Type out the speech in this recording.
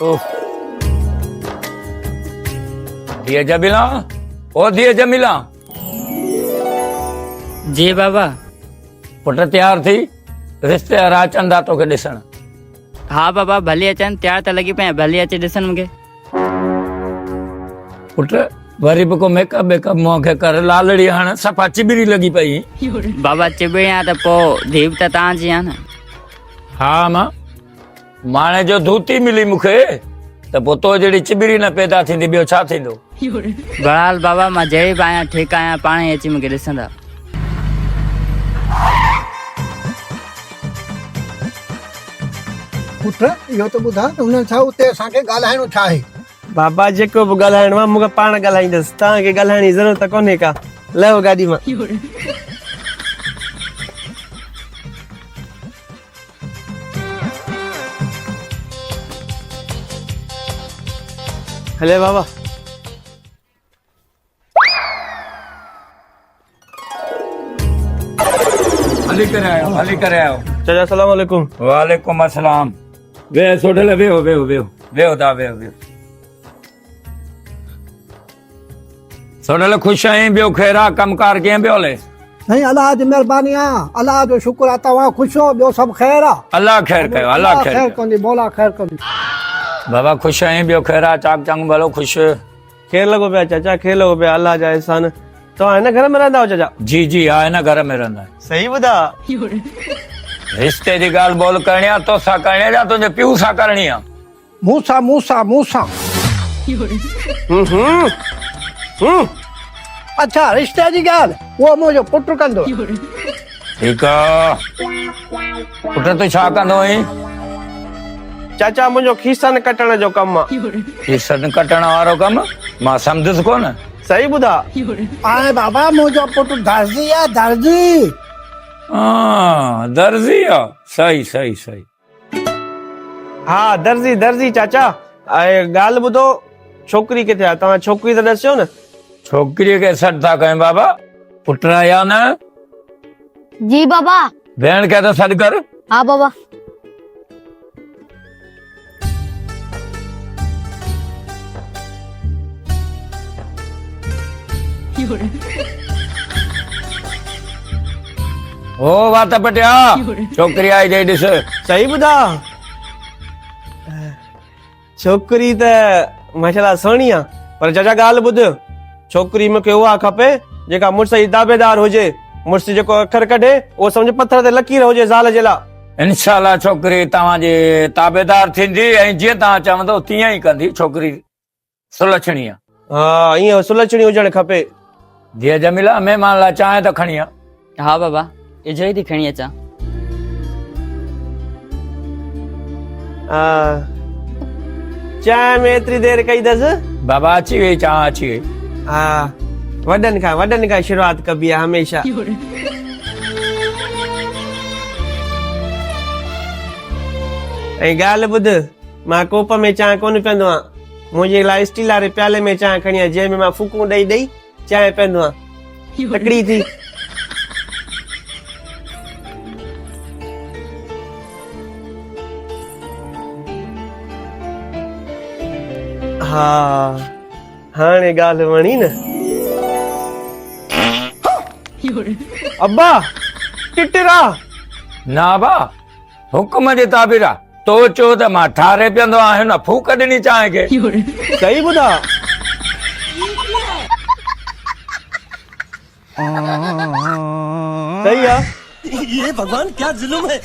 ओह दिए जमीला, ओ दिए जमीला। जी बाबा। पुट तैयार थी, रिश्तेदार अचनि था तोखे ॾिसण। हाँ बाबा भली अचनि, तैयार त लॻी पिया, भली अची ॾिसनि मूंखे। पुट वरी बि को मेकअप वेकअप मुंहं खे कर, लालड़ी हाणे सफ़ा चिबिरी लॻी पई। बाबा चिबिड़ी आहे त पोइ धीउ त तव्हांजी आहे न। हा मां माणे जो धोती मिली मूंखे त पोइ तो जहिड़ी चिबिरी न पैदा थींदी, ॿियो छा थींदो। बहरहाल बाबा मां जहिड़ी बि आहियां ठीकु आहियां, पाण ई अची मूंखे ॾिसंदा। पुट इहो त ॿुधा त हुननि सां उते असांखे ॻाल्हाइणो छा आहे? बाबा जेको बि ॻाल्हाइणो आहे मूंखे पाण ॻाल्हाईंदसि, तव्हांखे ॻाल्हाइण जी ज़रूरत कोन्हे का। लहो गाॾी मां। हले बाबा। हली करे आयो, हली करे आयो। चाचा अस्सलाम वालेकुम। वालेकुम अस्सलाम। वेह सोडल, वेहो वेहो वेहो वेहो दा वेहो वेहो। सोडल खुश आहीं? ॿियो ख़ैर आहे? कमकार कीअं पियो हले? नहीं अल्लाह जी महिरबानी आहे, अल्लाह जो शुक्र आहे। तव्हां ख़ुशि हो? ॿियो सभु ख़ैर आहे? अल्लाह ख़ैर कयो, अल्लाह ख़ैर कयो। कंदी, मौला ख़ैर कंदी। बाबा खुश आहीं? ॿियो ख़ैर आहे? चाक चंग भलो ख़ुश? खेर लॻो पिया चाचा, खेर लॻो पिया, अल्लाह जा एहसान। तव्हां हिन घर में रहंदा हो चाचा? जी जी हा, हिन घर में रहंदा आहियूं। सही ॿुधा? रिश्ते जी ॻाल्हि बोल करणी आहे, तोसां करणी आहे या तुंहिंजे पीउ सां करणी आहे? मूंसां मूंसां मूंसां। अच्छा रिश्ते जी ॻाल्हि उहो मुंहिंजो पुटु कंदो। ठीकु आहे। पुट तूं छा कंदो आहीं? चाचा मुंहिंजो खीसन कटण जो कमु आहे। खीसन कटण वारो कमु? मां सम्झुसि कोन। सही ॿुधा? हाणे बाबा मुंहिंजो पुटु दर्जी आहे, दर्जी। हाँ दर्जी आहे। सही सही सही। हा दर्जी दर्जी चाचा। ऐं ॻाल्हि ॿुधो, छोकिरी किथे आहे? तव्हां छोकिरी त ॾसियो न? छोकिरीअ खे सॾु था कयूं बाबा। पुट या न? जी बाबा। भेण खे त सॾु कर। हाँ बाबा। ओ वात पटिया, छोकिरी आई जई ॾिस। सही ॿुधा? छोकिरी त माशाल्लाह सुहिणी आहे, पर चाचा ॻाल्हि ॿुध, छोकिरी मूंखे उहा खपे जेका मुड़ुस जी दाबेदार हुजे। मुड़ुस जेको अखर कढे उहो सम्झ पथर ते लकीर हुजे ज़ाल जे लाइ। इंशाल्लाह छोकिरी तव्हांजी ताबेदार थींदी ऐं जीअं तव्हां चवंदो तीअं ई कंदी। छोकिरी सुलक्षणी आहे। हा ईअं सुलक्षणी हुजणु खपे। धीअ जमीला, महिमान लाइ चांहि त खणी आ। हा बाबा इजो ई थी खणी अचां। चांहि में एतिरी देरि कई अथसि? बाबा अची वई, चांहि अची वई। हा वॾनि खां शुरूआत कबी आहे हमेशा। ऐं ॻाल्हि ॿुध, मां कोप में चांहि कोन पीअंदो आहियां, मुंहिंजे लाइ स्टील वारे प्याले में चांहि खणी आ, जंहिंमें मां फूकूं ॾेई ॾेई चांहि पीअंदो आहियां। तकड़ी थी। हा हाणे ॻाल्हि वणी न? अब्बा टिटिरा ना बा हुकुम जे ताबीरा। तो चो त मां ठारे पियंदो आहियां न, फूक ॾिनी चांहि खे। सही ॿुधा? सही आहे। ये भगवान क्या जुल्म है।